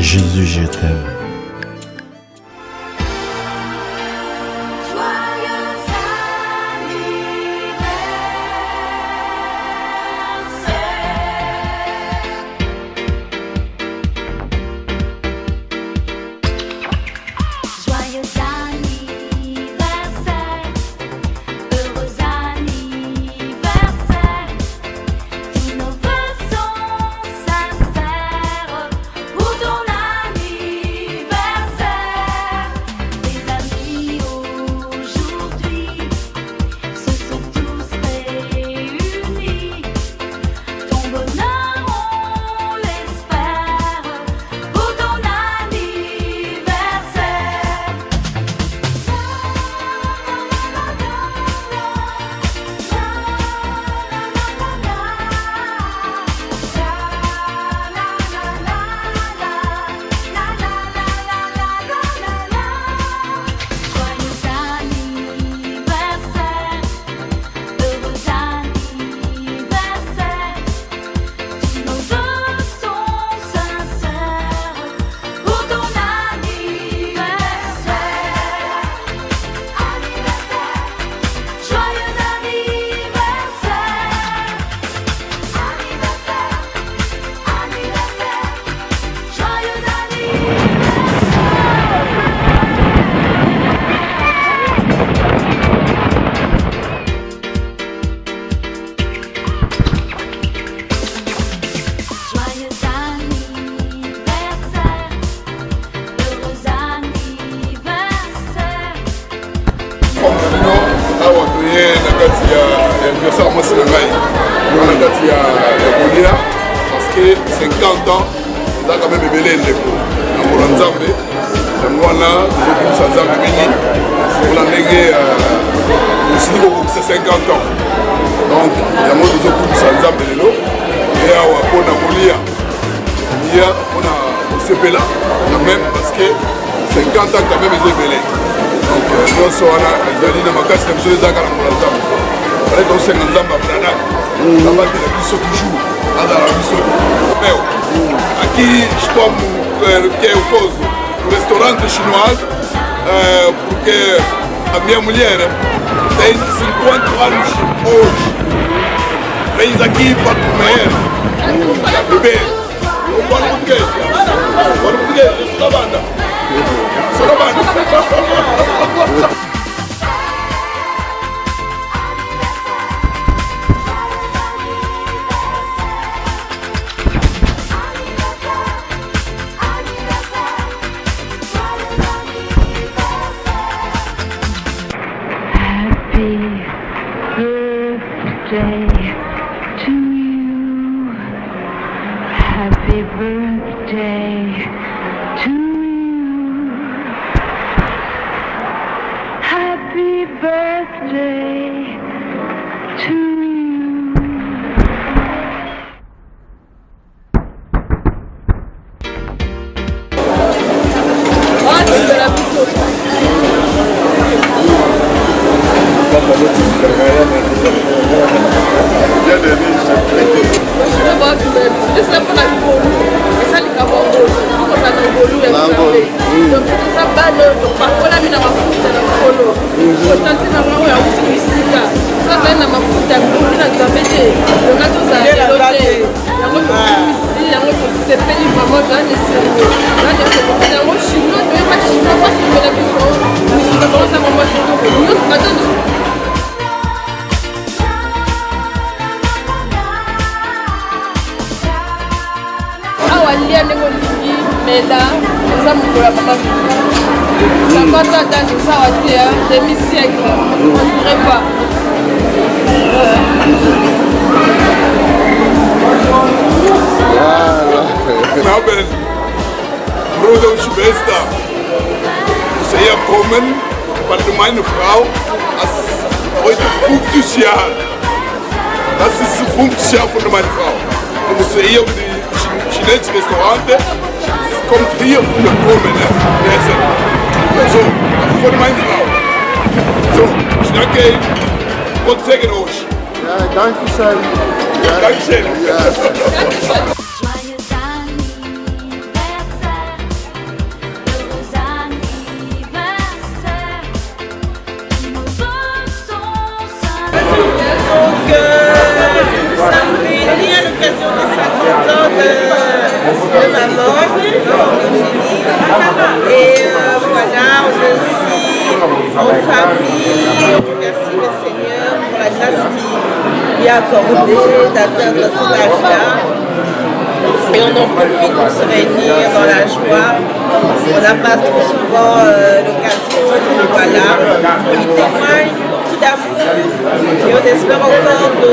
Jésus, je t'aime. anniversaire moi c'est la veille. On a gâté à Goulia parce que 50 ans, ils ont quand même ébélé les pots. Dans mon Nzambe, dans mon là, ils ont tous Nzambe Mini. Pour la néguer, c'est 50 ans. Donc, il y a moi qui ont tous Nzambe Lelo. Et on a Goulia. Hier, on a CP là, même parce que 50 ans quand même ils ont ébélé. Donc, nous sommes là, ils ont dit dans ma casse, les gens qui ont Nzambe. On est dans un Nzambe à Brana. On va te la toujours. Aqui estamos que eu cozo no restaurante chinois porque a minha mulher tem 50 anos hoje. Vens aqui para comer, beber. Eu falo português. Eu falo português, eu sou da banda. Sou da banda. Happy birthday to you. Happy birthday to you. Demi-siècle, on ne dirait pas. Abel, broeder Schwester, zij komen van mijn vrouw als ooit 50 jaar. Dat is 50 jaar van mijn vrouw. En ze hier op de Chinese restaurant komt hier voor de komen. Zo, dat is voor mijn vrouw. Zo, ik dank je. Wat zeggen we? Ja, dank je zijn. Dank je. Joyeux anniversaire. de maman, et voilà, on est aussi en famille. On remercie le Seigneur pour la grâce qu'il lui a accordée d'atteindre cet âge-là. Et on en profite pour se réunir dans la joie. On n'a pas trop souvent l'occasion, voilà. Il témoigne beaucoup d'amour et on espère encore de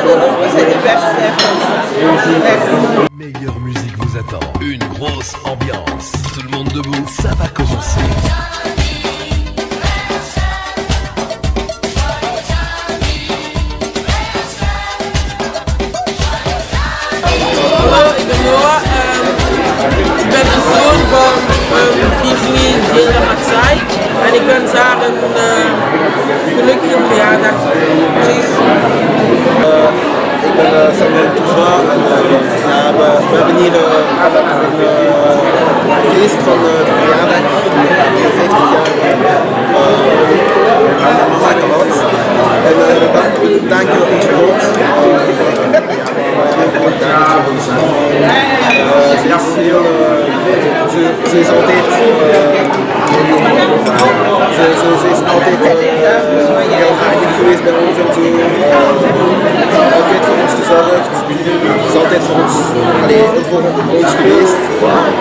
nombreux anniversaires comme ça. Merci. Meilleure musique vous attend. Une grosse ambiance. Tout le monde debout, ça va commencer. Ik ben de zoon van vier families deel van Matsai en ik wens haar een gelukkige verjaardag. Tjus. Ik ben Samuel Touba en we hebben hier een feest van de verjaardag, 50 jaar Maakavans. En we danken onze God. Ze is altijd heel aardig geweest bij ons en zo. Altijd voor ons gezorgd. Ze is altijd voor ons geweest.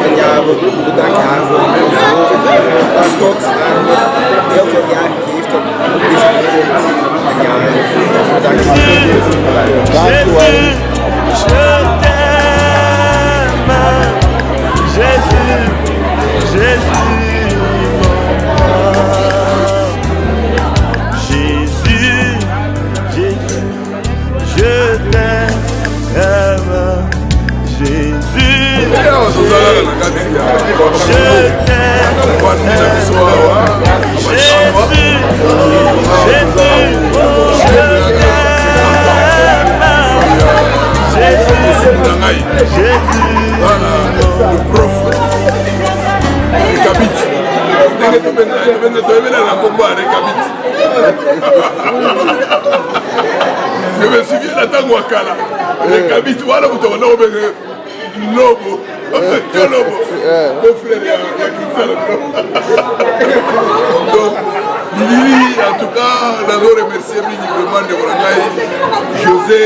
En ja, we bedanken haar voor dat God haar heel veel jaren geeft op deze wereld. En ja, we bedanken haar. Dank u wel. Je me souviens la tango à Kala. Les Kabit, voilà, vous avez Lobo. Lobo. Mon frère, il y a donc, Lili, en tout cas, nous avons remercié vraiment de Morangaï, José,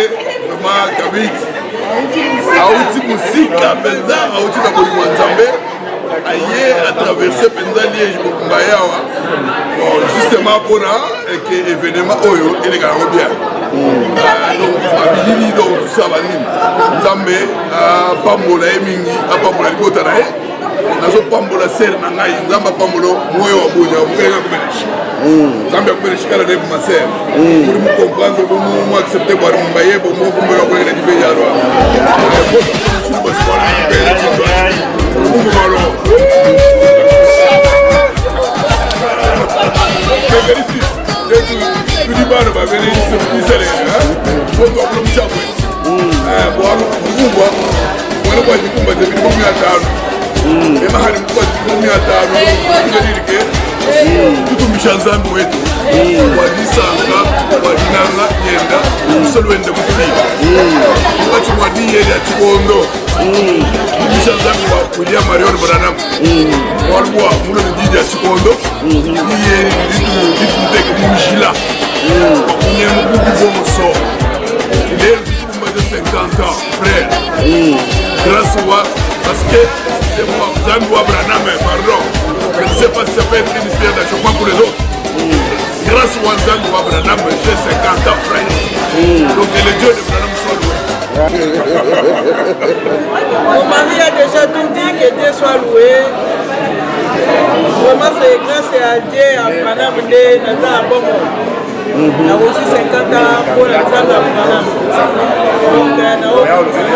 vraiment Kabit. Aouti musique, Benza, Aouti Nabolimouanzambe. Aïe, à traverser Benza Liège, Bokumbayawa. Bon, justement pour l'événement Oyo, il est quand même bien. Donc, Abilili, donc tout ça va dire. Nzambe, Pambola Emingi, Pambola Libotanae. Nazo Pambola Ser Nangai, Nzamba Pambola, Moyo Abuja, Mouéga Kumereshi. Nzambe Kumereshi Kala Nebu Maser. Pour nous comprendre, pour nous accepter, pour nous bailler, pour nous comprendre, pour nous dire Yaro. Tulibano babele isele foto kwa mchakwe bwana kubwa wale kwa nyumba za bilioni 500 ema hali mkubwa bilioni 500 ndirike tutumishanzambi wetu wadisanga wadinanga yenda usolwende kutuliba wakati wadiye ya chikondo tumishanzambi wa kulia Marion Branham walwa mulo ndija chikondo iye ditu teke mujila Nye moukou bonso. Il est de 50 ans, frère. Grâce à moi, parce que c'est moi, Zambou Abranam, pardon. Je ne sais pas si ça peut être une pierre d'achoppement pour les autres. Grâce à moi, Zambou Abranam, j'ai 50 ans, frère. Donc les dieux de Branham sont loués. Mon mari a déjà tout dit que Dieu soit loué. Vraiment, c'est grâce à Dieu, à Branham, à bon il y a aussi 50 ans pour l'exemple de Branham. Donc, il y a aussi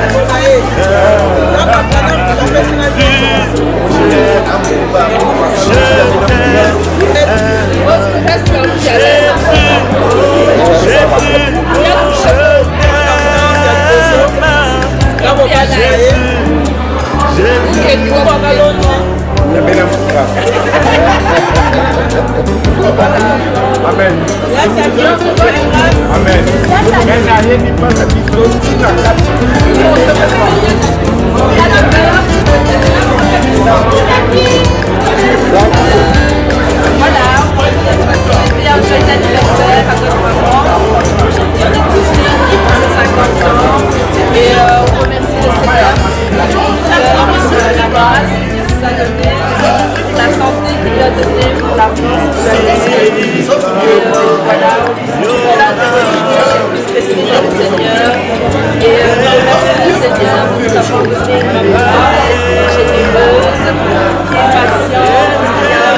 merci. Amen. Amen. Voilà, c'était un joyeux anniversaire à notre maman. Aujourd'hui, on est tous réunis pour ses 50 ans et on remercie le Seigneur pour la grâce qu'il nous a donnée, la santé qu'il nous a donnée, pour la force qu'il nous a donnée. Et voilà, on puisse rester dans le Seigneur et remercier le Seigneur pour nous avoir donné une maman généreuse, qui est patiente, qui a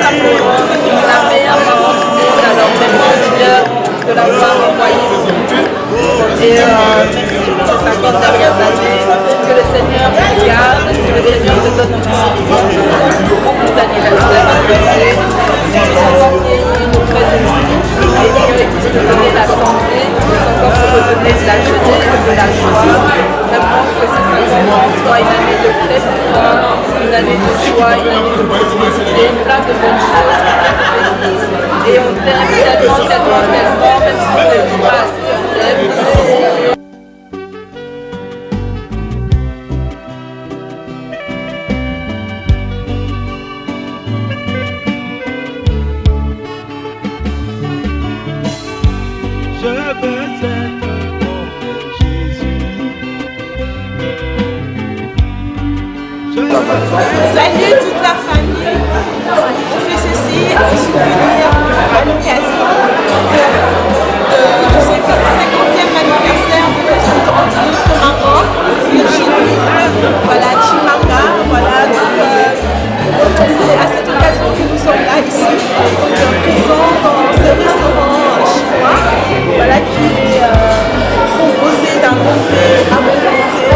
simplement la meilleure maman du monde. Alors merci Seigneur de l'avoir envoyée. Et merci pour ces 50 dernières années. Que le Seigneur te garde, que le Seigneur te donne beaucoup d'anniversaires à fêter. Que tu sois encore vieilli auprès de lui et qu'il puisse te donner la santé, qu'il puisse encore te redonner de la jeunesse, de la joie. Vraiment que ces 50 ans soient une année de fête pour toi, une année de joie, une année de prospérité, plein de bonnes choses, plein de bénéfices. Et on t'aime tellement, tellement, tellement, même si on ne le dit pas assez, on t'aime. Salut toute la famille, on fait ceci en souvenir à l'occasion du 50e anniversaire de notre maman, Virginie, voilà, Chimanga, voilà, donc c'est à cette occasion que nous sommes là ici, présents dans ce restaurant chinois, voilà, qui est composé d'un buffet à volonté,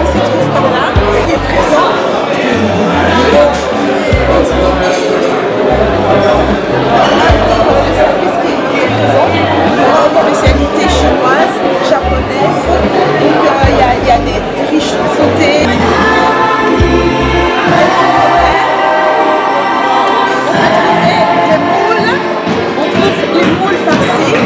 qui se trouve par là, qui est présent. Une spécialité chinoise, japonaise, donc il y a des riches sautés. On trouve des moules farcis.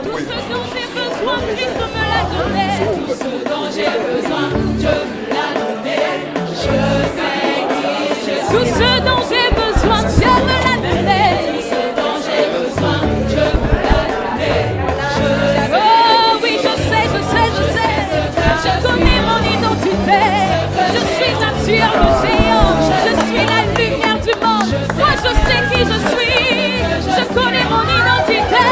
Tout ce dont j'ai besoin, Dieu me l'a donné. Tout ce dont j'ai besoin, Dieu me l'a donné. Oh oui, je sais. Je connais mon identité. Je suis un tueur de géants. Je suis la lumière du monde. Moi, je sais qui je suis. Je connais mon identité.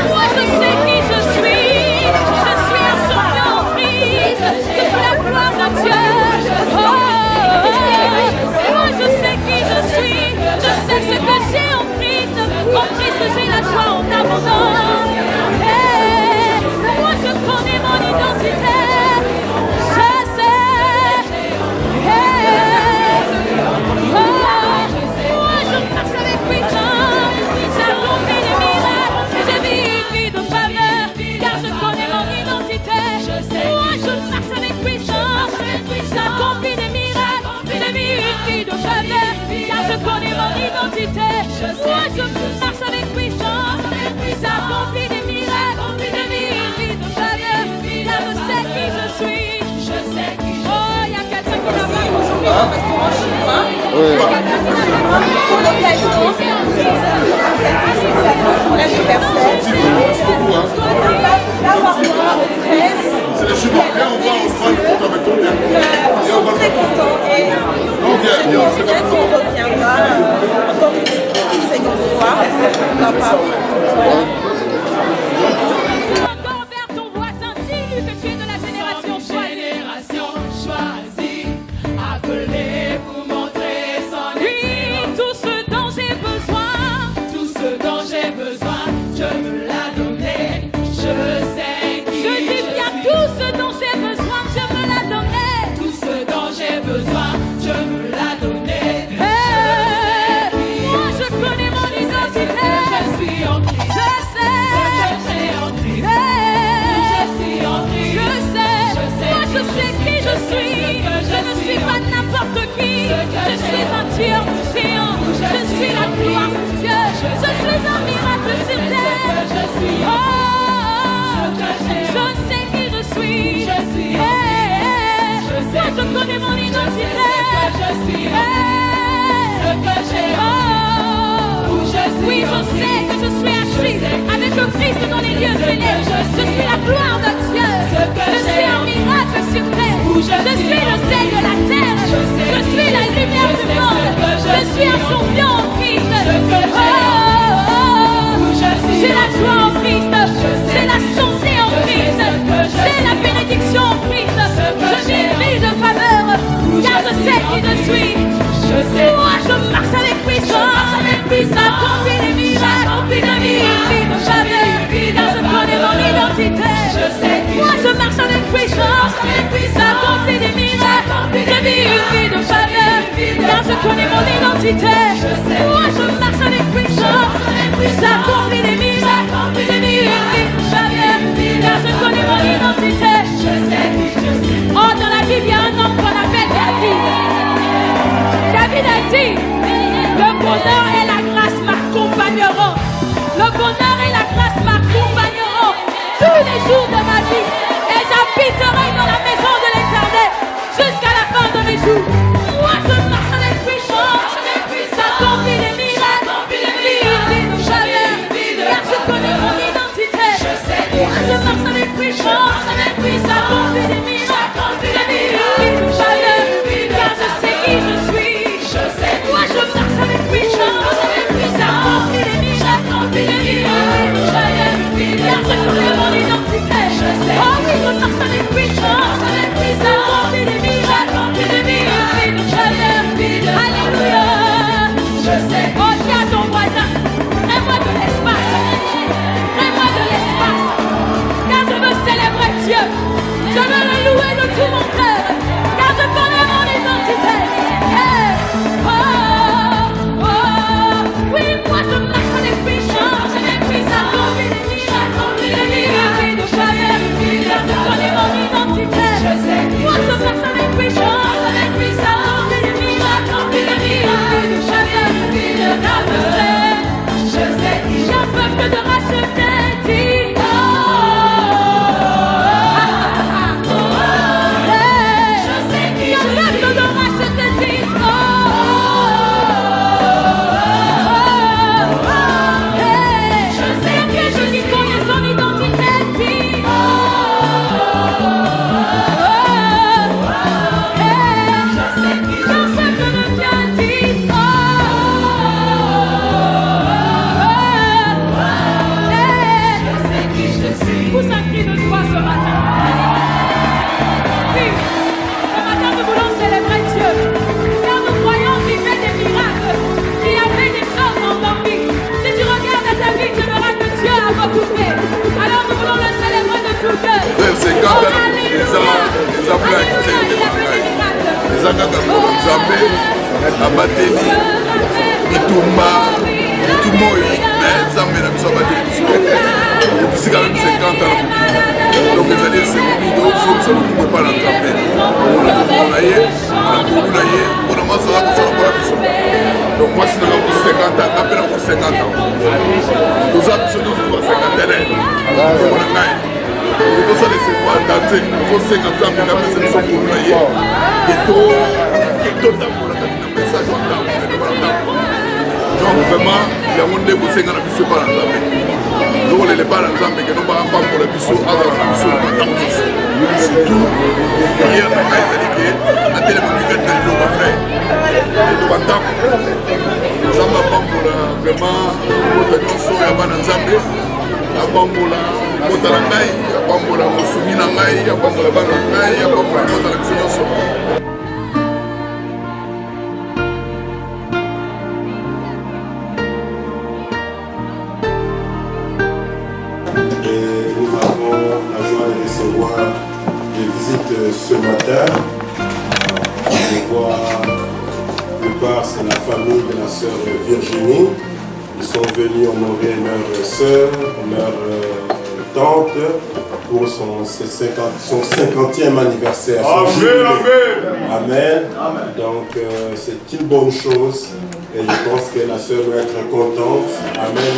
Moi, je sais qui je suis. Moi je marche avec puissance. Ça accomplit des miracles, de vie, de faveur. Car je sais qui je suis. Oh, il y a quelqu'un qui n'a pas construit un restaurant chinois. Pour l'occasion, pour l'anniversaire. C'est les Chinois. Et on va en prendre une photo avec ton thème. Ils sont très contents et peut-être qu'on reviendra encore une seconde fois. Encore vers ton voisin, dis-lui que tu es de la génération choisie. Appelez pour montrer son Oui, tout ce dont j'ai besoin. Tout ce dont j'ai besoin, Dieu me l'a donné. Je sais qui Je dis bien tout ce dont j'ai besoin, Dieu me l'a donné. Tout ce dont j'ai besoin, Dieu me l'a donné. Moi je connais mon identité. Je suis en Christ. Je sais. Je suis en Christ. Je suis en Christ. Je sais. Moi je sais qui je suis. Je ne suis pas n'importe qui. Je suis un Dieu géant. Je suis la gloire de Dieu. Je suis un miracle sur terre. Je suis en Je sais qui je suis. Je suis Moi je connais mon identité. Je suis ce que j'ai où je suis. Oui, je sais que je suis assis avec le Christ dans les lieux célestes. Je suis la gloire de Dieu. Je suis un miracle sur terre. Je suis le sel de la terre. Je suis la lumière du monde. Je suis un champion en Christ. J'ai la joie en Christ. J'ai la santé en Christ. J'ai la bénédiction en Christ. Je vis de faveur. Car je sais qui je suis. Moi je marche avec puissance. Ça accomplit des miracles, de vie, de faveur. Car je connais mon identité. Moi je marche avec puissance. Ça accomplit des miracles, de vie, de faveur. Car je connais mon identité. Moi je marche avec puissance. Ça accomplit des miracles, de vie, de faveur. Car je connais mon identité. Oh, dans la Bible, il y a un homme qu'on appelle David. David a dit, le bonheur et la grâce m'accompagneront. Le bonheur et la grâce m'accompagneront tous les jours de ma vie. Et j'habiterai dans la maison de l'Éternel jusqu'à la fin de mes jours. Moi je marche avec puissance. Ça accomplit des miracles, de vie, de chaleur. Car je connais mon identité. Moi je marche avec puissance. Ça accomplit des miracles, de vie, de chaleur. Car je sais qui je suis. Moi je marche avec puissance. Ça accomplit des miracles, de vie, de chaleur. Car je connais mon identité. Oh oui, je marche avec puissance. Ça accomplit des miracles, de vie, de chaleur. Alléluia. Oh, tiens ton voisin. Crée-moi de l'espace. Crée-moi de l'espace. Car je veux célébrer Dieu. Je veux le louer de tout mon cœur. Car je connais mon identité. Hey. Oh, oh. Oui, moi je marche avec puissance. Ça accomplit des miracles, de vie, de chaleur. Car je connais mon identité. Moi je marche avec puissance. Ça accomplit des miracles, de vie, de chaleur. Car je sais qu'il y a un peuple de racheter. Dit ezaka kaka nzambe abateli bitumba bituma oyo me nzambe na biso abateli biso ebisi quand même 50 ans na mokili donc ezali esengo bido so biso lokumu epa na nzambe mpona na ye mpona nkolu na ye mpona mwasi aza kosala mpona biso donc mwasi nanga ko 50 ans ngape nango 50 ans toza biso nyonso toza 51 ndeko na ngai tosala esepoi dante tozosenga nzambe ngapesa biso nkolo na ye ke totambola kati na message wa ntango eloba na ntango donc vraiment yango nde bosenga na biso epa na nzambe tozokolela epa na nzambe keno bapambola biso azala na biso na ntango nyonso surtout priere na ngai ezali ke atelema mivete na liloba frère liloba ntango nzambe apambola vraiment kota nyonso ya bana nzambe apambola kota na ngai apambola mosuni na ngai apambola bana na ngai apambola kota na biso nyonso. Ce matin, je vois la plupart, c'est la famille de la sœur Virginie. Ils sont venus honorer leur sœur, leur tante pour son 50e anniversaire. Amen. Donc c'est une bonne chose et je pense que la sœur doit être contente. Amen.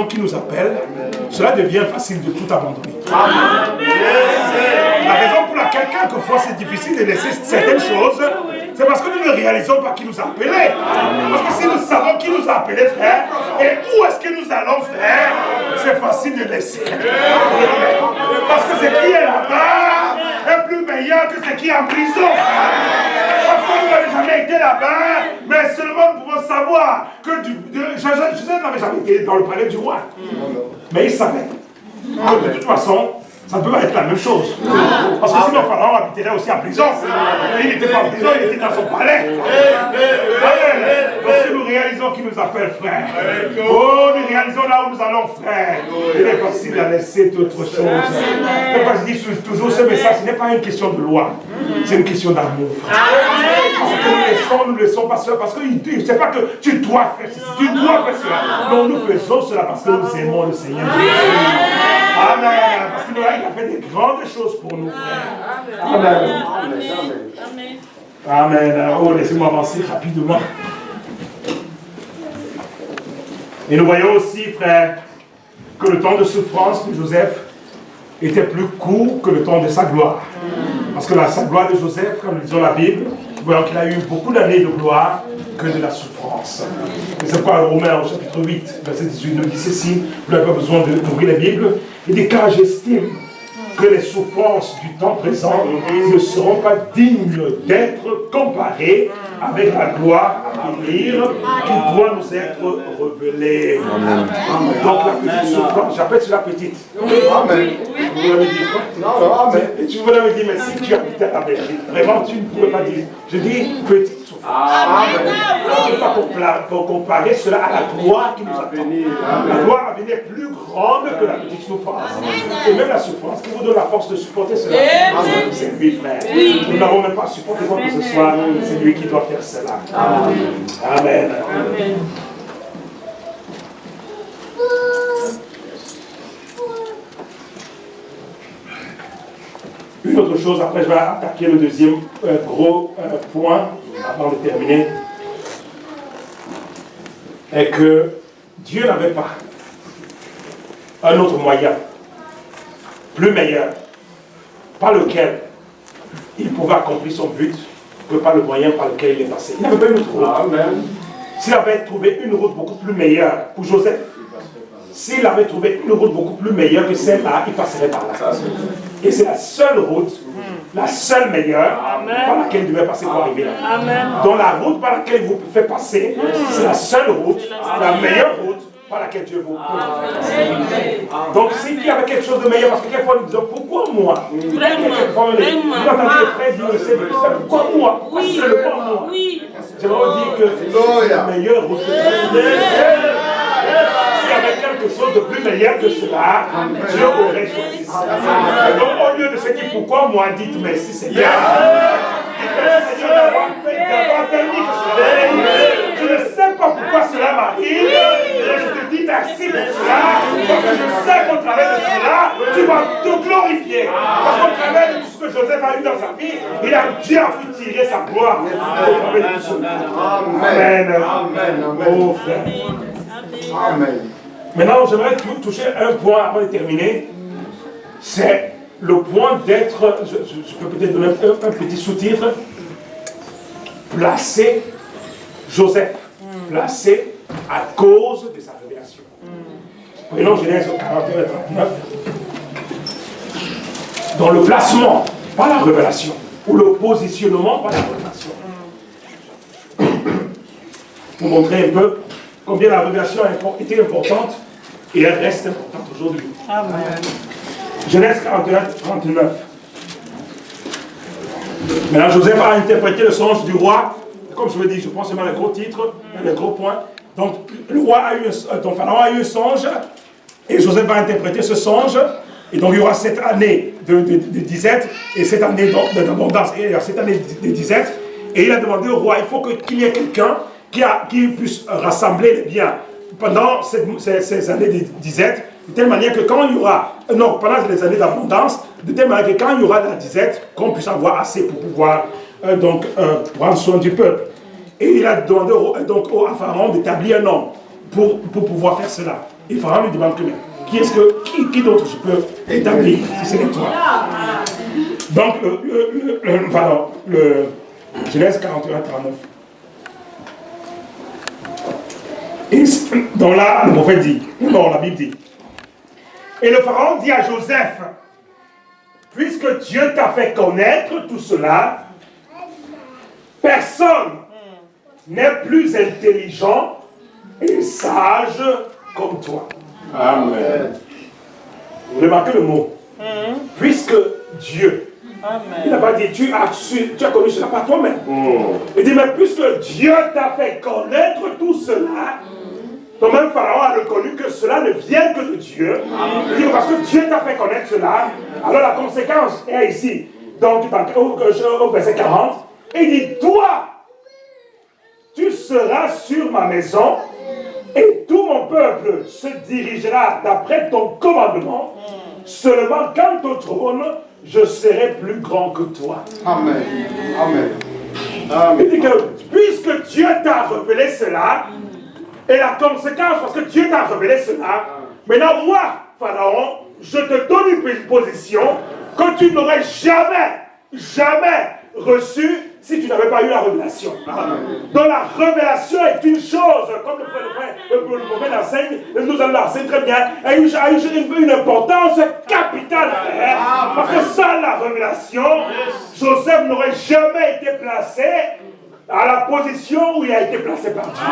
Qui nous appelle, cela devient facile de tout abandonner. La raison pour laquelle quelquefois c'est difficile de laisser certaines choses, c'est parce que nous ne réalisons pas qui nous a appelés. Parce que si nous savons qui nous a appelés, frère, et où est-ce que nous allons, frère, c'est facile de laisser. Parce que ce qui est là-bas est plus meilleur que ce qui est en prison. Parce que nous n'avons jamais été là-bas, mais seulement nous pouvons savoir que Joseph n'avait jamais été dans le palais du roi. Mais il savait que de toute façon, ça ne peut pas être la même chose. Parce que sinon, Pharaon habiterait aussi en prison. Il n'était pas en prison, il était dans son palais. Donc si nous réalisons qu'il nous appelle frère, oh, nous réalisons là où nous allons, frère, il est facile à laisser d'autres choses. C'est parce que je dis toujours ce message, ce n'est pas une question de loi, c'est une question d'amour, frère. nous ne laissons pas cela parce que ce n'est pas que tu dois faire ceci, tu dois faire cela. Non, nous faisons cela parce que nous aimons le Seigneur Jésus. Amen. Parce qu'il a fait des grandes choses pour nous, frères. Amen. Amen. Oh, laissez-moi avancer rapidement. Et nous voyons aussi, frère, que le temps de souffrance de Joseph était plus court que le temps de sa gloire. Parce que sa gloire de Joseph, comme nous lisons la Bible, nous voyons qu'il a eu beaucoup d'années de gloire que de la souffrance. Et c'est pourquoi Romains au chapitre 8, verset 18 nous dit ceci, vous n'avez pas besoin d'ouvrir la Bible, il dit car j'estime que les souffrances du temps présent ne seront pas dignes d'être comparées avec la gloire à venir qui doit nous être révélée. Amen. Donc la petite souffrance, j'appelle cela petite. Amen. Vous voulez me dire quoi? Amen. Et tu voulais me dire, mais si tu habitais à Belgique, vraiment tu ne pouvais pas dire. Je dis petite souffrance. Amen. On ne peut pas comparer cela à la gloire qui nous attend. La gloire à venir est plus grande que la petite souffrance. Et même la souffrance qui vous donne la force de supporter cela. C'est lui, frère. Nous n'avons même pas supporté quoi que ce soit. C'est lui qui doit faire cela. Amen. Amen. Une autre chose, après je vais attaquer le deuxième gros point avant de terminer, est que Dieu n'avait pas un autre moyen, plus meilleur, par lequel il pouvait accomplir son but que par le moyen par lequel il est passé. Il n'avait pas une autre route. S'il avait trouvé une route beaucoup plus meilleure pour Joseph, s'il avait trouvé une route beaucoup plus meilleure que celle-là, il passerait par là. Et c'est la seule route, la seule meilleure par laquelle il devait passer pour arriver là. Donc la route par laquelle vous pouvez passer, c'est la seule route, la meilleure route par laquelle Dieu vous peut. Donc s'il y avait quelque chose de meilleur, parce que quelquefois nous disons pourquoi moi? Vous entendez les frères dire pourquoi moi? Pourquoi seulement moi? Je vais vous dire que c'est la meilleure route. S'il y avait quelque chose de plus meilleur que cela, Dieu aurait choisi ça. Donc au lieu de se dire pourquoi moi, dites merci Seigneur. Dites Seigneur d'avoir permis que cela arrive. Je ne sais pas pourquoi cela m'arrive, mais je te dis merci pour cela, parce que je sais qu'au travers de cela, tu vas te glorifier. Parce qu'au travers de tout ce que Joseph a eu dans sa vie, Dieu a pu tirer sa gloire au travers de tout cela. Amen. Oh frère. Amen. Maintenant, j'aimerais toucher un point avant de terminer. C'est le point d'être, je peux peut-être donner un petit sous-titre, placé Joseph, placé à cause de sa révélation. Prenons Genèse 41 et 39. Dans le placement par la révélation, ou le positionnement par la révélation. Pour montrer un peu combien la révélation était importante et elle reste importante aujourd'hui. Amen. Genèse 41, 39. Maintenant, Joseph a interprété le songe du roi. Comme je vous dis, je pense que c'est un gros titre, un gros point. Donc, le roi a eu, donc Pharaon a eu un songe et Joseph va interpréter ce songe. Et donc, il y aura cette année de disette et cette année d'abondance et cette année de disette. Et il a demandé au roi, il faut qu'il y ait quelqu'un qui puisse rassembler les biens pendant ces années de disette, de telle manière que quand il y aura, pendant les années d'abondance, de telle manière que quand il y aura de la disette, qu'on puisse avoir assez pour pouvoir prendre soin du peuple. Et il a demandé à Pharaon d'établir un homme pour pouvoir faire cela. Et Pharaon lui demande qui d'autre je peux établir si c'est toi? Donc, le Genèse 41, 39. Et donc là, le prophète dit, la Bible dit, et le Pharaon dit à Joseph, puisque Dieu t'a fait connaître tout cela, personne n'est plus intelligent et sage comme toi. Amen. Vous remarquez le mot? Puisque Dieu. Amen. Il n'a pas dit tu as connu cela par toi-même. Il dit mais puisque Dieu t'a fait connaître tout cela, toi-même Pharaon a reconnu que cela ne vient que de Dieu. Il dit parce que Dieu t'a fait connaître cela, alors la conséquence est ici. Donc au verset 40, il dit toi tu seras sur ma maison et tout mon peuple se dirigera d'après ton commandement. Seulement quand au trône, je serai plus grand que toi. Amen. Amen. Il dit que puisque Dieu t'a révélé cela, et la conséquence, parce que Dieu t'a révélé cela, maintenant moi, Pharaon, je te donne une position que tu n'aurais jamais reçue si tu n'avais pas eu la révélation. Donc la révélation est une chose, comme le prophète enseigne, nous allons l'enseigner très bien, a une importance capitale, frère, parce que sans la révélation, Joseph n'aurait jamais été placé à la position où il a été placé par Dieu.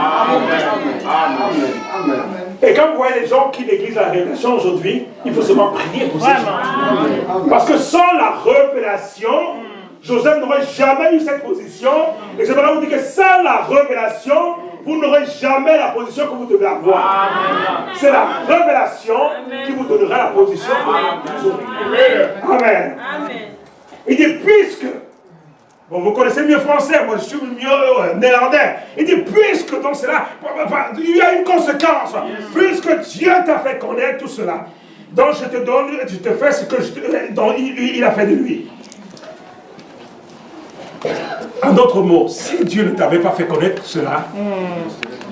Amen. Et quand vous voyez les gens qui négligent la révélation aujourd'hui, il faut seulement prier pour ces gens. Parce que sans la révélation, Joseph n'aurait jamais eu cette position. Et je voudrais vous dire que sans la révélation, vous n'aurez jamais la position que vous devez avoir. C'est la révélation qui vous donnera la position que vous devez. Amen. Il dit, puisque, bon, vous connaissez mieux français, moi je suis mieux néerlandais. Il dit, puisque, donc c'est là, il y a une conséquence. Puisque Dieu t'a fait connaître tout cela, donc je te donne, je te fais ce que il a fait de lui. En d'autres mots, si Dieu ne t'avait pas fait connaître cela,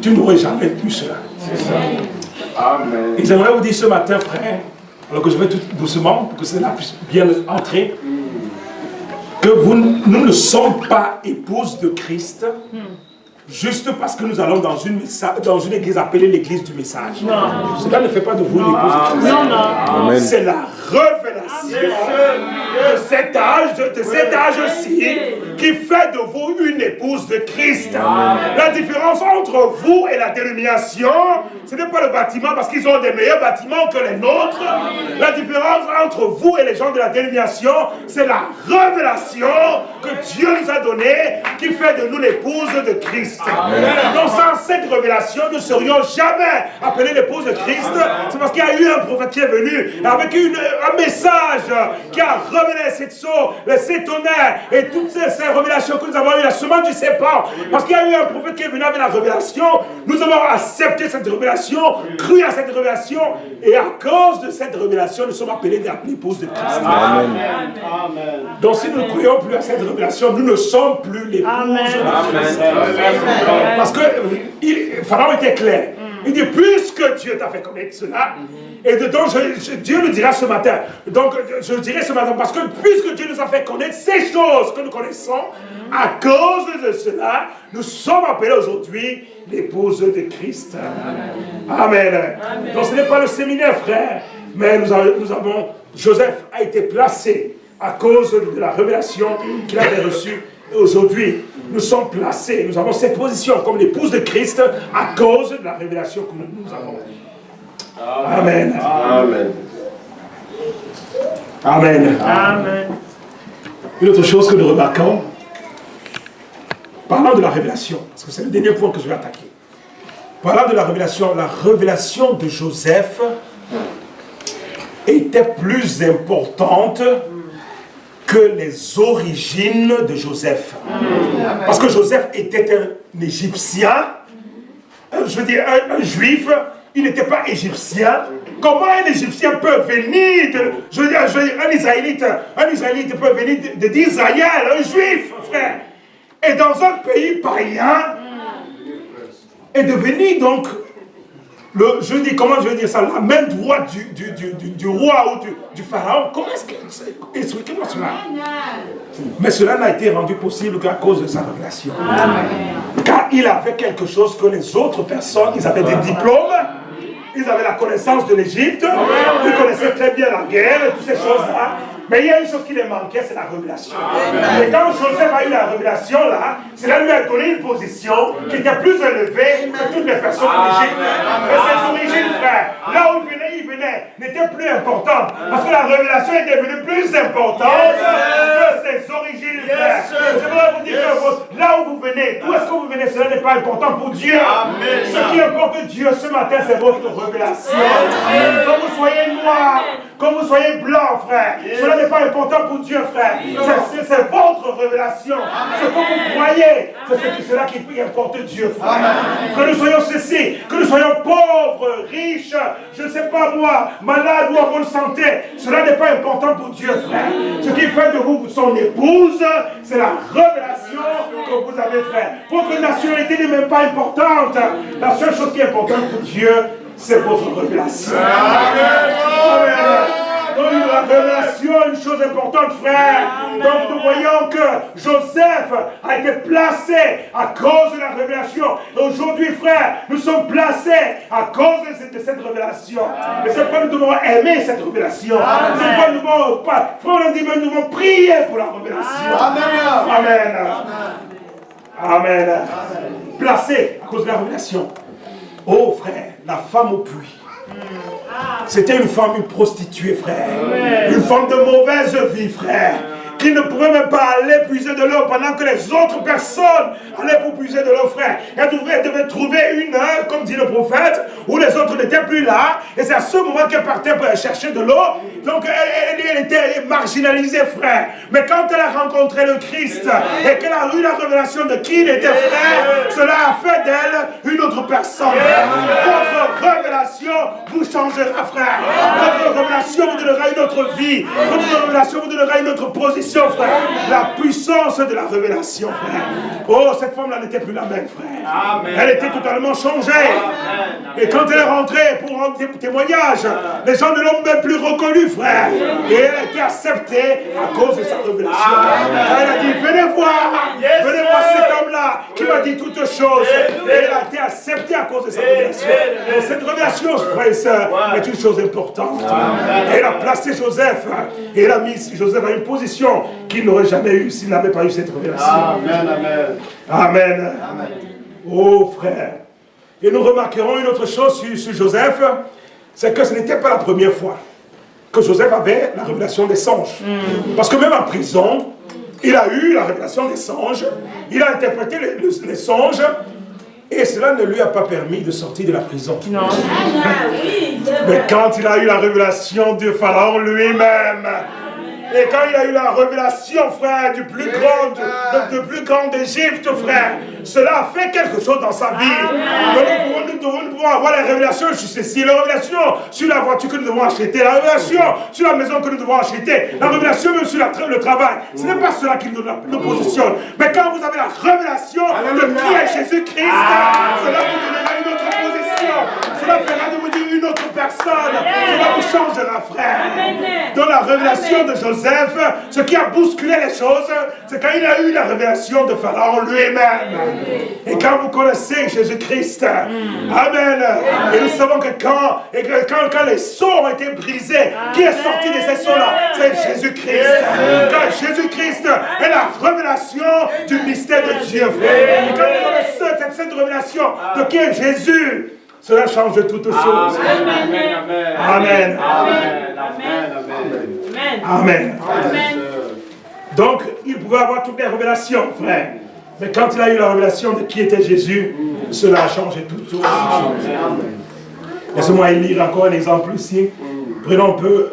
tu n'aurais jamais eu cela. C'est ça. Amen. Et j'aimerais vous dire ce matin, frère, alors que je vais tout doucement, pour que cela puisse bien entrer, que nous ne sommes pas épouses de Christ, juste parce que nous allons dans une église appelée l'église du message. Non. Cela ne fait pas de vous une épouse de Christ. Non. C'est la révélation de cet âge-ci qui fait de vous une épouse de Christ. Amen. La différence entre vous et la dénomination, ce n'est pas le bâtiment parce qu'ils ont des meilleurs bâtiments que les nôtres. La différence entre vous et les gens de la dénomination, c'est la révélation que Dieu nous a donnée qui fait de nous l'épouse de Christ. Amen. Donc sans cette révélation, nous ne serions jamais appelés l'épouse de Christ. C'est parce qu'il y a eu un prophète qui est venu avec un message qui a révélé cette source, ces tonnerres et toutes ces révélations que nous avons eues, la semence du serpent. Parce qu'il y a eu un prophète qui est venu avec la révélation. Nous avons accepté cette révélation, cru à cette révélation, et à cause de cette révélation, nous sommes appelés l'épouse de Christ. Amen. Amen. Donc si nous ne croyons plus à cette révélation, nous ne sommes plus l'épouse de Christ. Parce que Pharaon était clair. Il dit, puisque Dieu t'a fait connaître cela, et donc Dieu nous dira ce matin, donc je dirai ce matin, parce que puisque Dieu nous a fait connaître ces choses que nous connaissons, à cause de cela, nous sommes appelés aujourd'hui l'épouse de Christ. Amen. Amen. Donc ce n'est pas le séminaire, frère, mais nous avons, Joseph a été placé à cause de la révélation qu'il avait reçue. Et aujourd'hui, nous sommes placés, nous avons cette position comme l'épouse de Christ à cause de la révélation que nous avons. Amen. Amen. Amen. Amen. Une autre chose que nous remarquons, parlant de la révélation, parce que c'est le dernier point que je vais attaquer. Parlant de la révélation de Joseph était plus importante que les origines de Joseph. Parce que Joseph était un Égyptien, je veux dire un Juif, il n'était pas Égyptien. Comment un Égyptien peut venir je veux dire un Israélite peut venir d'Israël, un Juif, frère, et dans un pays païen, et devenir donc comment je veux dire ça, la main droite du roi ou du pharaon. Comment est-ce que... Expliquez-moi cela. Mais cela n'a été rendu possible qu'à cause de sa révélation. Car il avait quelque chose que les autres personnes, ils avaient des diplômes, ils avaient la connaissance de l'Égypte, ils connaissaient très bien la guerre et toutes ces choses-là. Mais il y a une chose qui les manquait, c'est la révélation. Et quand Joseph a eu la révélation là, cela lui a donné une position qui était plus élevée que toutes les personnes de l'Égypte. Et ses origines, frère, là où il venait, n'était plus importante. Parce que la révélation est devenue plus importante que ses origines, frère. Je voudrais vous dire que là où vous venez, d'où est-ce que vous venez, cela n'est pas important pour Dieu. Amen. Ce qui importe Dieu ce matin, c'est votre révélation. Quand vous soyez noir, quand vous soyez blanc, frère, cela n'est pas important pour Dieu, frère. C'est votre révélation. Ce que vous croyez, c'est cela qui importe Dieu, frère. Que nous soyons ceci, que nous soyons pauvres, riches, je ne sais pas moi, malades ou en bonne santé, cela n'est pas important pour Dieu, frère. Ce qui fait de vous son épouse, c'est la révélation que vous avez, frère. Votre nationalité n'est même pas importante. La seule chose qui est importante pour Dieu, c'est votre révélation. Amen. Donc la révélation est une chose importante, frère. Donc nous voyons que Joseph a été placé à cause de la révélation. Et aujourd'hui, frère, nous sommes placés à cause de cette révélation. Mais c'est pas nous devons aimer cette révélation. C'est pas nous devons pas. Frère, on a dit, mais nous devons prier pour la révélation. Amen. Amen. Placé à cause de la révélation. Oh frère, la femme au puits. C'était une femme, une prostituée, frère. Une femme de mauvaise vie, frère. Qui ne pouvait même pas aller puiser de l'eau pendant que les autres personnes allaient pour puiser de l'eau, frère. Elle devait trouver une heure, comme dit le prophète, où les autres n'étaient plus là. Et c'est à ce moment qu'elle partait pour chercher de l'eau. Donc elle était marginalisée, frère. Mais quand elle a rencontré le Christ et qu'elle a eu la révélation de qui il était, frère, cela a fait d'elle une autre personne. Votre révélation vous changera, frère. Votre révélation vous donnera une autre vie. Votre révélation vous donnera une autre position, frère. La puissance de la révélation, frère. Oh, cette femme-là n'était plus la même, frère. Amen. Elle était totalement changée. Amen. Et quand elle est rentrée pour rendre témoignage, les gens ne l'ont même plus reconnue, frère. Et elle a été acceptée à cause de sa révélation. Elle a dit, venez voir cet homme-là qui m'a dit toutes choses. Et elle a été acceptée à cause de sa révélation. Et cette révélation, frère et sœur, est une chose importante. Et elle a placé Joseph, et elle a mis Joseph à une position qu'il n'aurait jamais eu s'il n'avait pas eu cette révélation. Amen, amen. Amen. Amen. Oh frère. Et nous remarquerons une autre chose sur Joseph, c'est que ce n'était pas la première fois que Joseph avait la révélation des songes. Parce que même en prison, il a eu la révélation des songes, il a interprété les songes, et cela ne lui a pas permis de sortir de la prison. Non. Mais quand il a eu la révélation de Pharaon lui-même, et quand il a eu la révélation, frère, du plus grand d'Égypte, frère, cela a fait quelque chose dans sa vie. Donc nous devons avoir la révélation sur ceci, la révélation sur la voiture que nous devons acheter, la révélation sur la maison que nous devons acheter, la révélation même sur le travail. Ce n'est pas cela qui nous positionne. Mais quand vous avez la révélation de qui est Jésus-Christ, cela vous donnera une autre position. Cela fera de vous dire une autre personne. Cela vous changera, frère. Dans la révélation de Joseph, ce qui a bousculé les choses, c'est quand il a eu la révélation de Pharaon lui-même. Et quand vous connaissez Jésus-Christ, amen. Et nous savons que quand les sceaux ont été brisés, qui est sorti de ces sceaux-là? C'est Jésus-Christ. Quand Jésus-Christ est la révélation du mystère de Dieu, frère. Et quand vous connaissez cette révélation de qui est Jésus, cela change toutes choses. Amen. Amen. Amen. Amen. Donc, il pouvait avoir toutes les révélations, frère. Mais quand il a eu la révélation de qui était Jésus, cela a changé toutes choses. Laissez-moi lire encore un exemple ici. Prenons un peu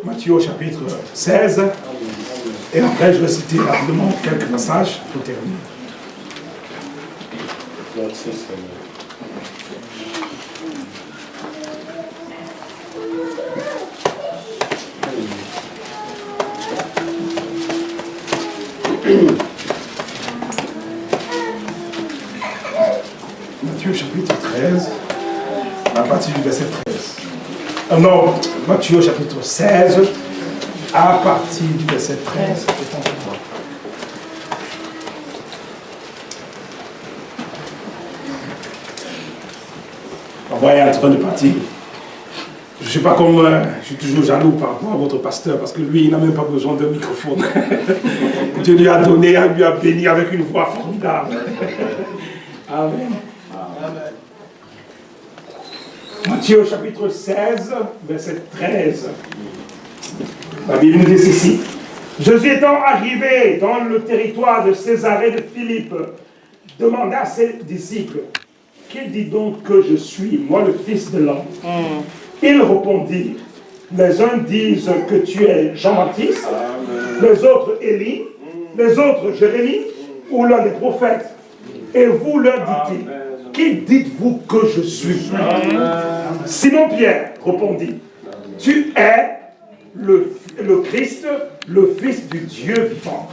Matthieu au chapitre 16. Et après, je vais citer rapidement quelques passages pour terminer. Matthieu chapitre 13, à partir du verset 13. Non, Matthieu chapitre 16, à partir du verset 13. On va être en train de partir. Je ne suis pas comme, je suis toujours jaloux par rapport à votre pasteur, parce que lui, il n'a même pas besoin d'un microphone. Dieu lui a donné, lui a béni avec une voix formidable. Amen. Amen. Matthieu chapitre 16, verset 13. La Bible nous dit ceci. Jésus étant arrivé dans le territoire de Césarée de Philippe, demanda à ses disciples, qui dit donc que je suis, moi le Fils de l'homme? Ils répondirent, les uns disent que tu es Jean-Baptiste, les autres Élie, les autres Jérémie, ou l'un des prophètes. Et vous leur dit-il, qui dites-vous que je suis? Simon Pierre répondit, tu es le Christ, le Fils du Dieu vivant.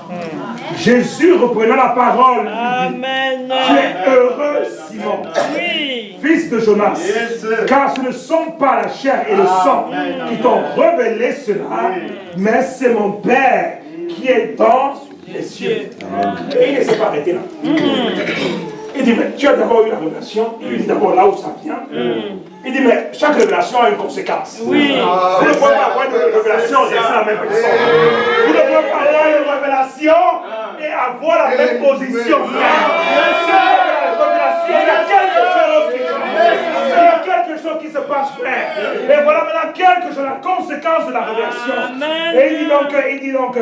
Jésus reprenant la parole, lui dit, tu es heureux, Simon, fils de Jonas, car ce ne sont pas la chair et le sang qui t'ont révélé cela, mais c'est mon Père qui est dans les cieux. Et il ne s'est pas arrêté là. Il dit, mais tu as d'abord eu la révélation. Il dit d'abord là où ça vient. Il dit, mais chaque révélation a une conséquence. Vous ne pouvez pas avoir une révélation et rester la même personne. Vous ne pouvez pas avoir une révélation et avoir la même position. La révélation, il y a quelque chose qui se passe, frère. Et voilà maintenant quelque chose, la conséquence de la révélation. Et il dit donc,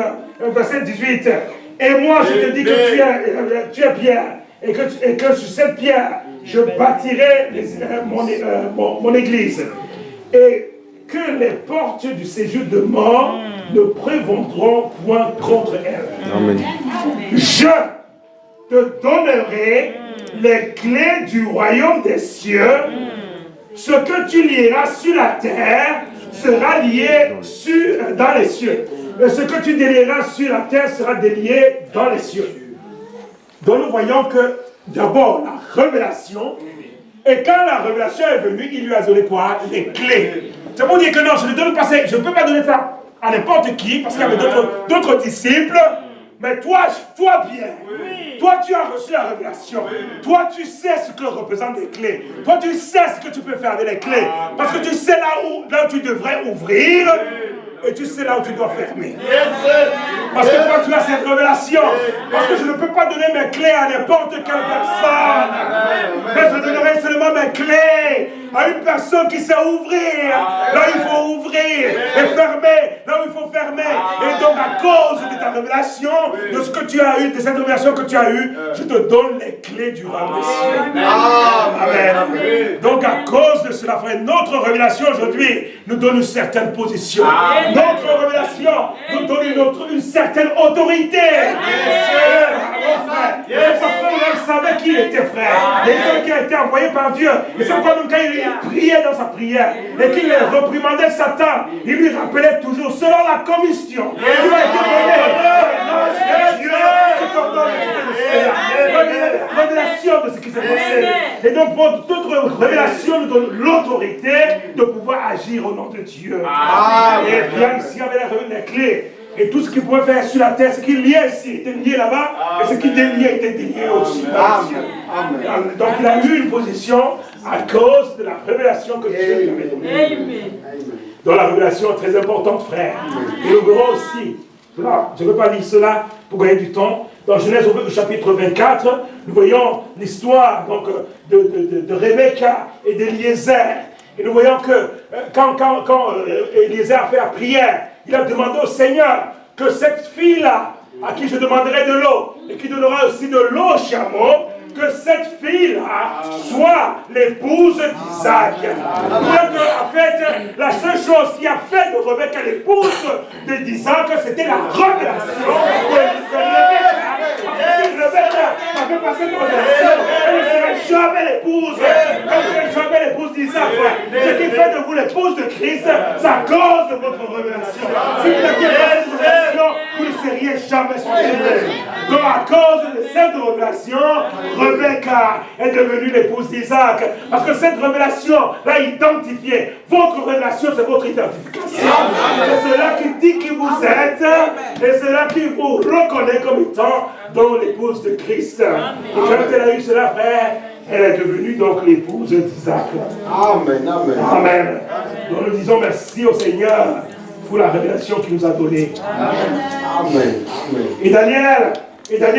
verset 18, et moi je te dis que tu es Pierre. Et que sur cette pierre, je bâtirai mon église. Et que les portes du séjour de mort ne prévaudront point contre elle. Amen. Je te donnerai les clés du royaume des cieux. Ce que tu lieras sur la terre sera lié dans les cieux. Et ce que tu délieras sur la terre sera délié dans les cieux. Donc nous voyons que d'abord la révélation, et quand la révélation est venue, il lui a donné quoi? Les clés. C'est pour dire que non, je ne donne pas ça, je ne peux pas donner ça à n'importe qui, parce qu'il y avait d'autres disciples, mais toi Pierre, toi tu as reçu la révélation, toi tu sais ce que représentent les clés, toi tu sais ce que tu peux faire avec les clés, parce que tu sais là où tu devrais ouvrir, et tu sais là où tu dois fermer. Parce que toi tu as cette révélation. Parce que je ne peux pas donner mes clés à n'importe quelle personne. Mais je donnerai seulement mes clés à une personne qui sait ouvrir. Là il faut ouvrir. Et fermer. Là où il faut fermer. Et donc à cause de ta révélation, de ce que tu as eu, de cette révélation que tu as eue, je te donne les clés du royaume des cieux. Amen. Donc à cause de cela, frère, notre révélation aujourd'hui nous donne une certaine position. Notre révélation nous donne une certaine autorité. C'est parce qu'on savait qui il était, frère. Les gens qui a été envoyé par Dieu. Et c'est pourquoi même quand il priait dans sa prière et qu'il reprimandait Satan, il lui rappelait toujours selon la commission qui va être donnée. Dieu qui t'ordonne la révélation de ce qui s'est passé. Et donc notre révélation nous donne l'autorité de pouvoir agir au nom de Dieu. Et bien ici, avec les clés, et tout ce qu'il pouvait faire sur la terre, ce qui liait ici était lié là-bas, et ce qui déliait était délié aussi. Donc il a eu une position à cause de la révélation que Dieu lui avait donnée. Donc la révélation est très importante, frère. Et nous verrons aussi, là, je ne veux pas lire cela pour gagner du temps. Dans Genèse au chapitre 24, nous voyons l'histoire de Rebecca et d'Eliezer. Et nous voyons que quand Eliezer a fait la prière, il a demandé au Seigneur que cette fille-là, à qui je demanderai de l'eau, et qui donnera aussi de l'eau au chameau, que cette fille-là soit l'épouse d'Isaac. En fait, la seule chose qui a fait de Rebecca l'épouse d'Isaac, c'était la révélation de Rebecca avait passé une révélation. Elle ne serait jamais l'épouse. Elle ne serait jamais l'épouse d'Isaac. Ce qui fait de vous l'épouse de Christ, c'est à cause de votre révélation. Si vous n'aviez pas cette révélation, vous ne seriez jamais son épouse. Donc à cause de cette révélation, Rebecca est devenue l'épouse d'Isaac. Parce que cette révélation l'a identifiée. Votre révélation, c'est votre identification. C'est cela qui dit qui vous êtes. Et c'est cela qui vous reconnaît comme étant dans l'épouse de Christ. Et quand elle a eu cela, frère, elle est devenue donc l'épouse d'Isaac. Amen, amen. Amen. Donc nous disons merci au Seigneur pour la révélation qu'il nous a donnée. Amen. Et Daniel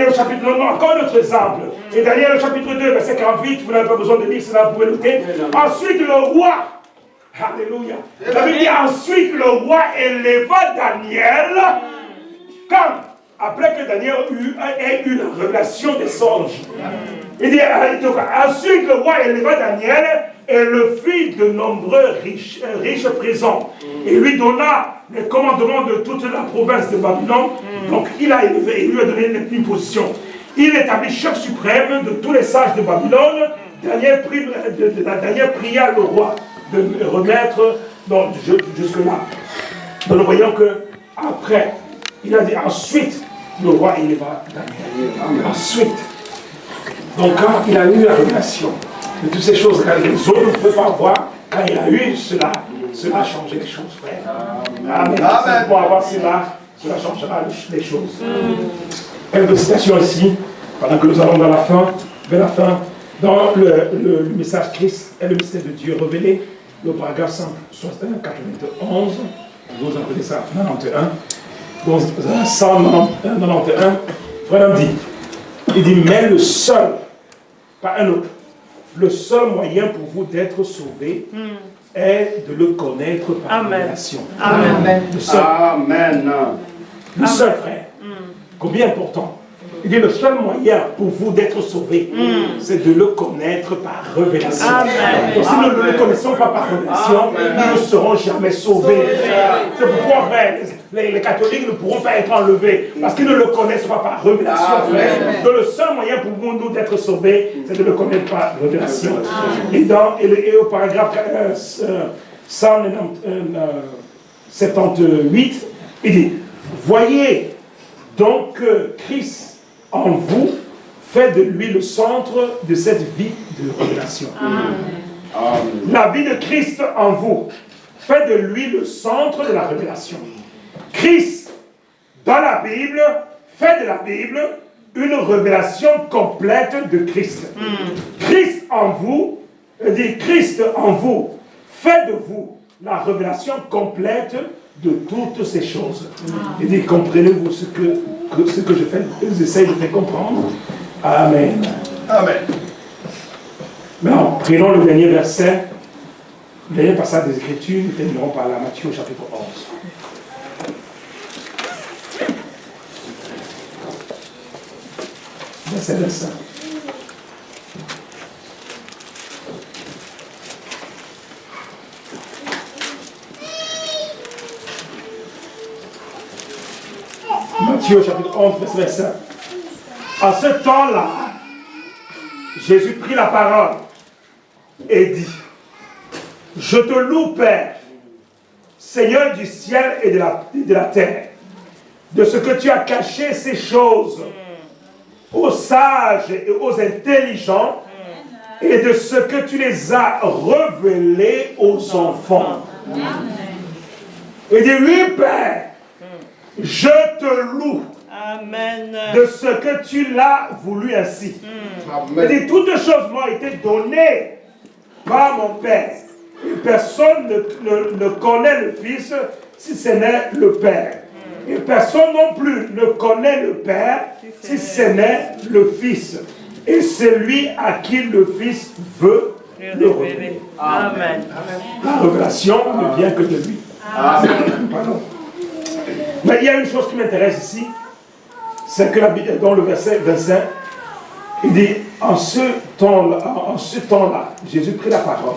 au chapitre 9, encore un autre exemple. Et Daniel au chapitre 2, verset 48, vous n'avez pas besoin de lire cela, vous pouvez noter. Ensuite le roi, alléluia, j'avais dit ensuite le roi éleva Daniel, quand, après que Daniel ait eu la révélation des songes, Il dit, ensuite le roi éleva Daniel et le fit de nombreux riches présents. Et lui donna le commandement de toute la province de Babylone. Donc il a élevé, il lui a donné une position. Il établit chef suprême de tous les sages de Babylone. Daniel pria le roi de remettre jusque-là. Donc nous voyons que après, il a dit ensuite, le roi éleva Daniel. Ensuite. Donc quand il a eu la révélation de toutes ces choses que les autres ne pouvaient pas voir, quand il a eu cela a changé les choses, frère. Amen. Pour avoir cela changera les choses. Quelques citations ici, pendant que nous allons vers la fin, dans le message Christ et le mystère de Dieu révélé, le paragraphe 191, vous appelez ça 91, donc 191, frère dit, il dit, mais le seul, pas un autre, le seul moyen pour vous d'être sauvés est de le connaître par révélation. Amen. Le seul. Amen. Le seul, frère. Combien important. Il dit le seul moyen pour vous d'être sauvés, c'est de le connaître par révélation. Donc, si nous ne le connaissons pas par révélation, nous ne serons jamais sauvés. C'est pourquoi, frère, les catholiques ne pourront pas être enlevés, parce qu'ils ne le connaissent pas par révélation, frère. Donc le seul moyen pour nous d'être sauvés, c'est de le connaître par révélation. Et au paragraphe 178, il dit, voyez donc que Christ en vous fait de lui le centre de cette vie de révélation. La vie de Christ en vous fait de lui le centre de la révélation. Christ, dans la Bible, fait de la Bible une révélation complète de Christ. Christ en vous, Christ en vous fait de vous la révélation complète de toutes ces choses. Il dit, comprenez-vous ce que j'essaie de faire comprendre. Amen. Amen. Maintenant, prenons le dernier verset, le dernier passage des Écritures, nous terminerons par la Matthieu chapitre 11. Verset 25. Matthieu chapitre 11, verset 5. En ce temps-là, Jésus prit la parole et dit, je te loue, Père, Seigneur du ciel et de la terre, de ce que tu as caché ces choses aux sages et aux intelligents, et de ce que tu les as révélées aux enfants. Il dit, oui, Père, je te loue. Amen. De ce que tu l'as voulu ainsi. Il dit, toutes choses m'ont été données par mon Père. Et personne ne connaît le Fils si ce n'est le Père. Et personne non plus ne connaît le Père si ce n'est le Fils. Et celui à qui le Fils veut le révéler. Amen. La révélation ne vient que de lui. Amen. Pardon. Mais il y a une chose qui m'intéresse ici, c'est que dans le verset 25, il dit, en ce temps-là, Jésus prit la parole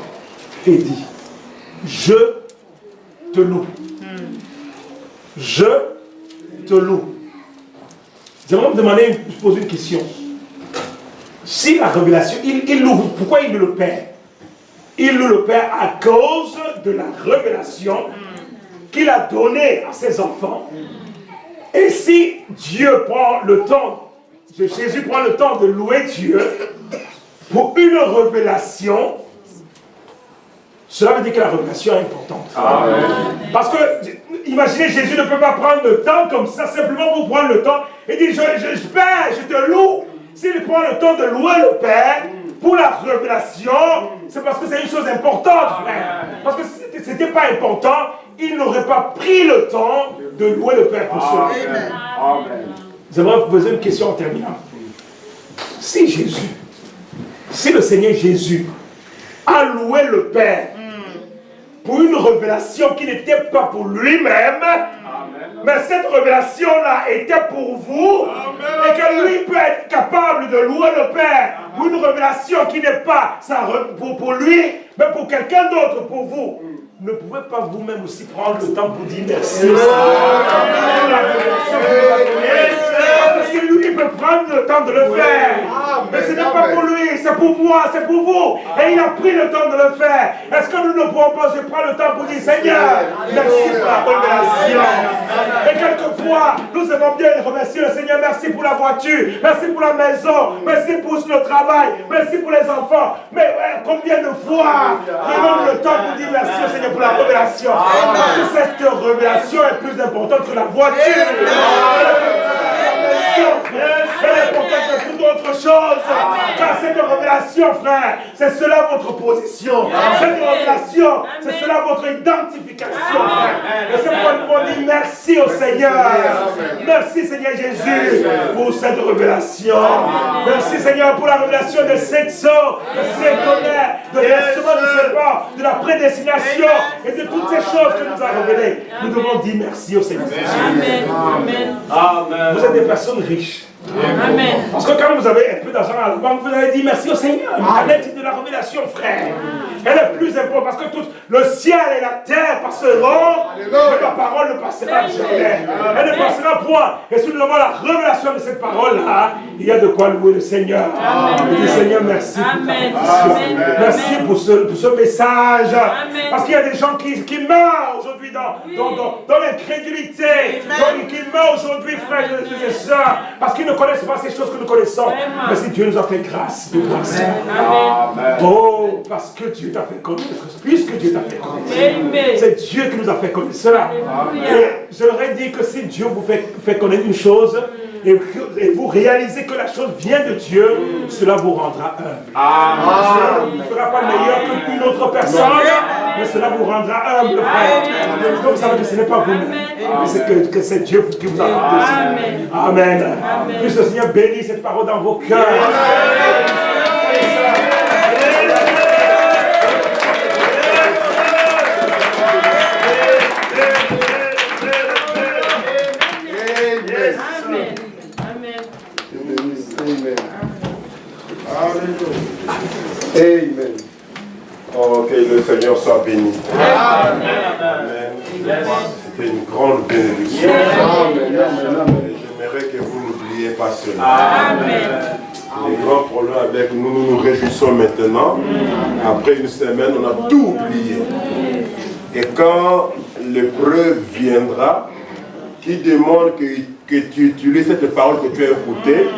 et dit, je te loue. Je te loue. J'aimerais me poser une question. Si la révélation, il loue, pourquoi il loue le Père? Il loue le Père à cause de la révélation qu'il a donnée à ses enfants. Et si Dieu prend le temps, Jésus prend le temps de louer Dieu pour une révélation, cela veut dire que la révélation est importante. Amen. Parce que, imaginez, Jésus ne peut pas prendre le temps comme ça, simplement pour prendre le temps et dire, Père, je te loue. S'il prend le temps de louer le Père pour la révélation, c'est parce que c'est une chose importante, frère. Parce que si ce n'était pas important, il n'aurait pas pris le temps de louer le Père pour cela. Amen. J'aimerais vous poser une question en terminant. Si le Seigneur Jésus a loué le Père pour une révélation qui n'était pas pour lui-même, Mais cette révélation-là était pour vous et que lui peut être capable de louer le Père pour une révélation qui n'est pas pour lui, mais pour quelqu'un d'autre, pour vous. Ne pouvez pas vous-même aussi prendre le temps pour dire merci. Parce que lui, il peut prendre le temps de le faire. Mais ce n'est pas pour lui, c'est pour moi, c'est pour vous. Et il a pris le temps de le faire. Est-ce que nous ne pouvons pas se prendre le temps pour dire Seigneur, merci pour la révélation. Et quelquefois, nous aimons bien remercier le Seigneur. Merci pour la voiture, merci pour la maison, merci pour le travail, merci pour les enfants. Mais combien de fois prenons le temps pour dire merci au Seigneur pour la révélation? Parce que cette révélation est plus importante que la voiture. Elle est importante que toute autre chose. Car cette révélation, frère, c'est cela votre position. Cette révélation, c'est cela votre identification, frère. Et c'est pourquoi nous pouvons dire merci au Seigneur. Merci, Seigneur Jésus, pour cette révélation. Merci, Seigneur, pour la révélation de cette sceau, de ces tonnerres, de l'instrument du serpent, de la prédestination et de toutes ces choses que nous a révélées. Nous devons dire merci au Seigneur. Amen. Vous êtes des personnes riches. Amen. Parce que quand vous avez un peu d'argent à la banque, vous avez dit merci au Seigneur. C'est de la révélation, frère. Elle est plus importante parce que tout le ciel et la terre passeront, mais ma parole ne passera jamais. Elle ne passera point. Et si nous avons la révélation de cette parole-là, il y a de quoi louer le Seigneur. Et Seigneur, merci. Amen. Merci pour ce message. Amen. Parce qu'il y a des gens qui meurent aujourd'hui dans l'incrédulité. Qui meurent aujourd'hui, frères et sœurs, parce qu'ils ne connaissent pas ces choses que nous connaissons. Mais si Dieu nous a fait grâce, de grâce. Amen. Oh, parce que Dieu t'a fait connaître, puisque Dieu t'a fait connaître. C'est Dieu qui nous a fait connaître cela. Et je leur ai dit que si Dieu vous fait connaître une chose, et vous réalisez que la chose vient de Dieu, cela vous rendra humble. Cela ne vous fera pas meilleur qu'une autre personne, mais cela vous rendra humble, frère. Donc vous savez que ce n'est pas vous-même, mais c'est que c'est Dieu qui vous a donné. Amen. Puisse le Seigneur bénir cette parole dans vos cœurs. Amen. Oh, que le Seigneur soit béni. Amen. C'était une grande bénédiction. J'aimerais que vous n'oubliez pas cela. Amen. Les grands problèmes avec nous, nous nous réjouissons maintenant. Après une semaine, on a tout oublié. Et quand l'épreuve viendra, qui demande que tu utilises cette parole que tu as écoutée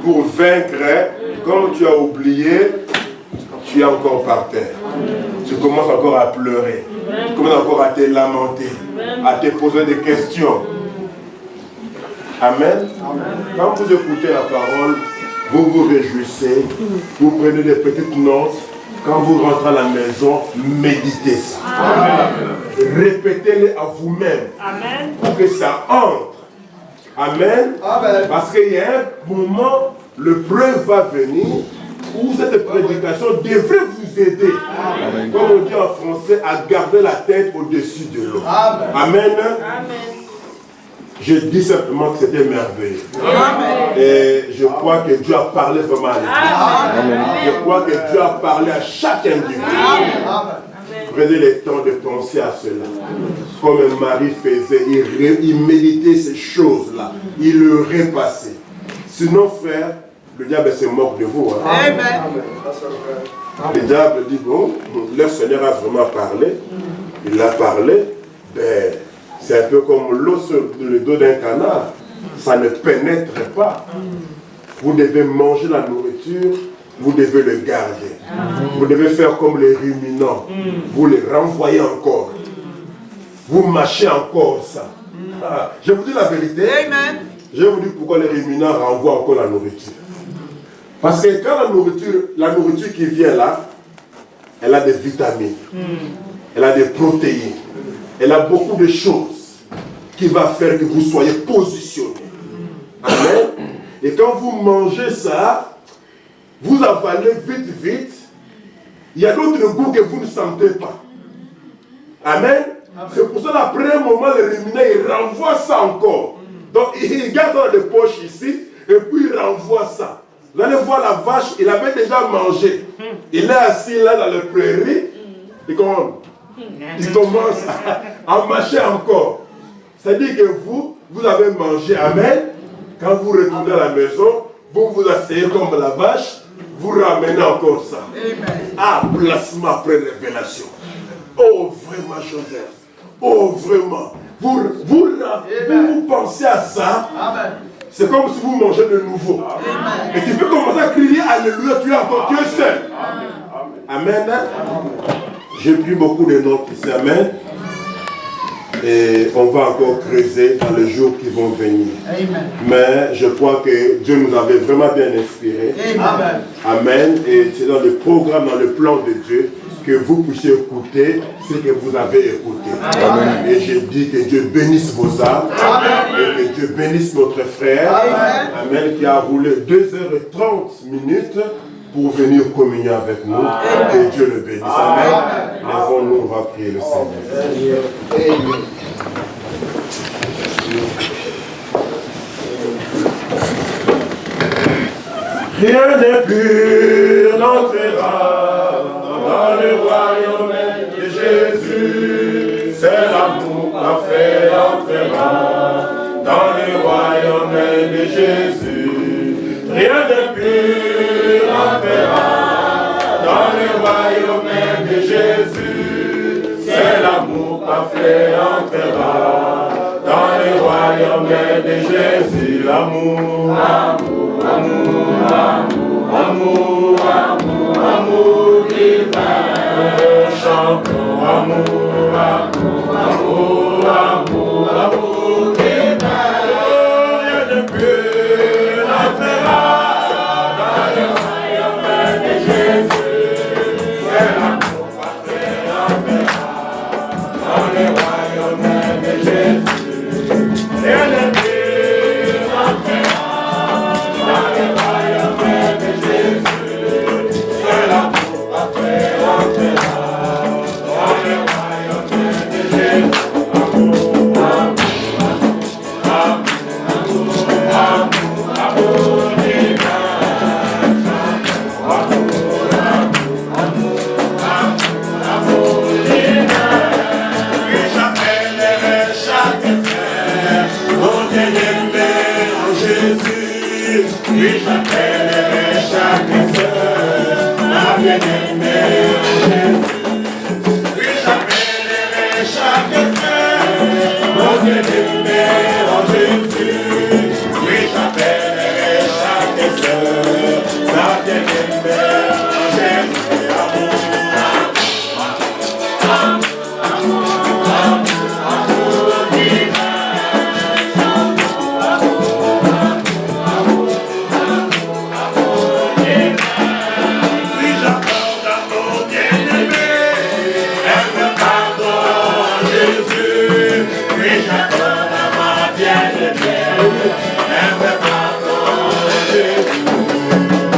pour vaincre, quand tu as oublié, tu es encore par terre. Tu commences encore à pleurer. Tu commences encore à te lamenter, à te poser des questions. Amen. Quand vous écoutez la parole, vous vous réjouissez, vous prenez des petites notes. Quand vous rentrez à la maison, méditez ça. Répétez-les à vous-même pour que ça entre. Amen. Parce qu'il y a un moment, le preuve va venir où cette prédication devrait vous aider, comme on dit en français, à garder la tête au-dessus de l'eau. Amen. Je dis simplement que c'était merveilleux. Et je crois que Dieu a parlé vraiment à l'église. Je crois que Dieu a parlé à chaque individu. Prenez le temps de penser à cela. Comme Marie faisait, il méditait ces choses-là. Il le repassait. Sinon, frère, le diable se moque de vous. Le diable dit, bon, le Seigneur a vraiment parlé. Il a parlé. Ben, c'est un peu comme l'eau sur le dos d'un canard. Ça ne pénètre pas. Vous devez manger la nourriture. Vous devez le garder. Vous devez faire comme les ruminants. Vous les renvoyez encore. Vous mâchez encore ça. Je vous dis la vérité. Je vais vous dire pourquoi les ruminants renvoient encore la nourriture. Parce que quand la nourriture qui vient là, elle a des vitamines. Elle a des protéines. Elle a beaucoup de choses qui vont faire que vous soyez positionnés. Amen. Et quand vous mangez ça, vous avalez vite. Il y a d'autres goûts que vous ne sentez pas. Amen. C'est pour ça qu'après un moment, le rémunant, il renvoie ça encore. Donc, il garde dans les poches ici, et puis il renvoie ça. Vous allez voir la vache, il avait déjà mangé. Il est assis là dans le prairie, il commence à mâcher encore. C'est-à-dire que vous avez mangé, amen. Quand vous retournez à la maison, vous vous asseyez comme la vache, vous ramenez encore ça. Ah, placement après révélation. Oh, vraiment, Joseph. Oh, vraiment. Vous pensez à ça. C'est comme si vous mangez de nouveau. Et tu peux commencer à crier Alléluia, tu es encore Dieu seul. Amen. J'ai pris beaucoup de notes ici. Amen. Et on va encore creuser dans les jours qui vont venir. Amen. Mais je crois que Dieu nous avait vraiment bien inspirés. Amen. Amen. Et c'est dans le programme, dans le plan de Dieu, que vous puissiez écouter ce que vous avez écouté. Amen. Et je dis que Dieu bénisse vos âmes. Amen. Et que Dieu bénisse notre frère. Amen. Amen. Qui a roulé 2h30 pour venir communier avec nous. Amen. Que Dieu le bénisse. Amen. Lèvons-nous, on va prier le Seigneur. Amen. Rien n'est pur n'entrera dans le royaume de Jésus. C'est l'amour parfait entrera dans le royaume de Jésus. Rien de pur n'entrera dans le royaume de Jésus. C'est l'amour parfait entrera dans le royaume de Jésus. L'amour, amour, amour, amour, amour, amour, amour divin. Chantons amour, amour, amour, amour, amour divin. Rien de plus n'entrera dans le royaume de Jésus. C'est l'amour parfait entrera dans le royaume de Jésus. Rien de plus n'entrera dans le royaume de Jésus. C'est l'amour parfait entrera dans le royaume de Jésus. Amour, amour, amour, amour, amour divin. Amour, amour, amour, amour divin. Oui, j'appellerai chaque frère mon bien-aimé en Jésus. Oui, j'appellerai chaque sœur ma bien-aimée en Jésus. Oui, j'appellerai chaque frère mon bien-aimé en Jésus. Oui, j'appellerai chaque sœur ma bien-aimée en Jésus. Amour, amour, amour, amour divin. Oui, j'accorde à mon bien-aimé un pardon, Jésus. Oui, j'accorde à ma bien-aimée un pardon, Jésus.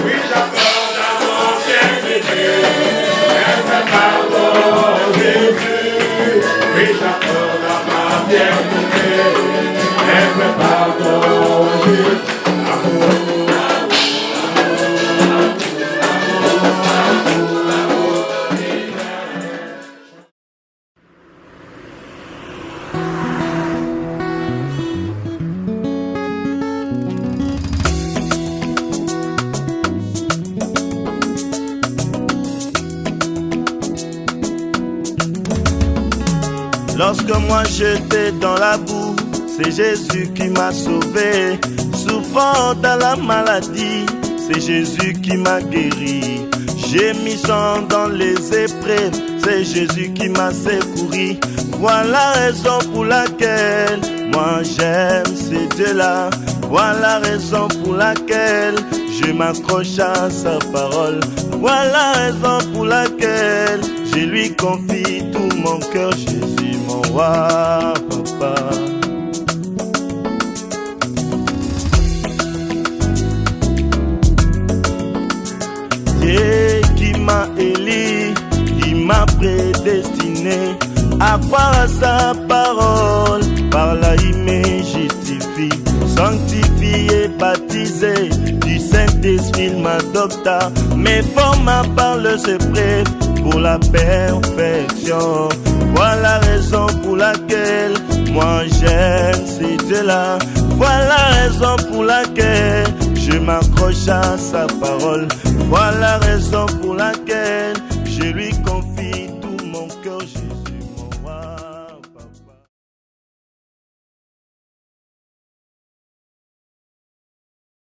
Oui, j'accorde à mon bien-aimé un pardon, Jésus. Oui, j'accorde à ma bien-aimée un pardon, Jésus. Amour. Lorsque moi j'étais dans la boue, c'est Jésus qui m'a sauvé. Souffrant dans la maladie, c'est Jésus qui m'a guéri. J'ai mis sang dans les épreuves, c'est Jésus qui m'a secouru. Voilà la raison pour laquelle moi j'aime ces dieux-là. Voilà la raison pour laquelle je m'accroche à sa parole. Voilà la raison pour laquelle je lui confie tout mon cœur. Jésus mon roi, papa. Dieu qui m'a élu, qui m'a prédestiné à croire à sa parole. Par là il me justifie, sanctifié, baptisé, du Saint-Esprit m'adopta, mes formes par le secret pour la perfection. Voilà la raison pour laquelle moi j'aime ces Dieu-là. Voilà la raison pour laquelle je m'accroche à sa parole. Voilà la raison pour laquelle je lui confie tout mon cœur.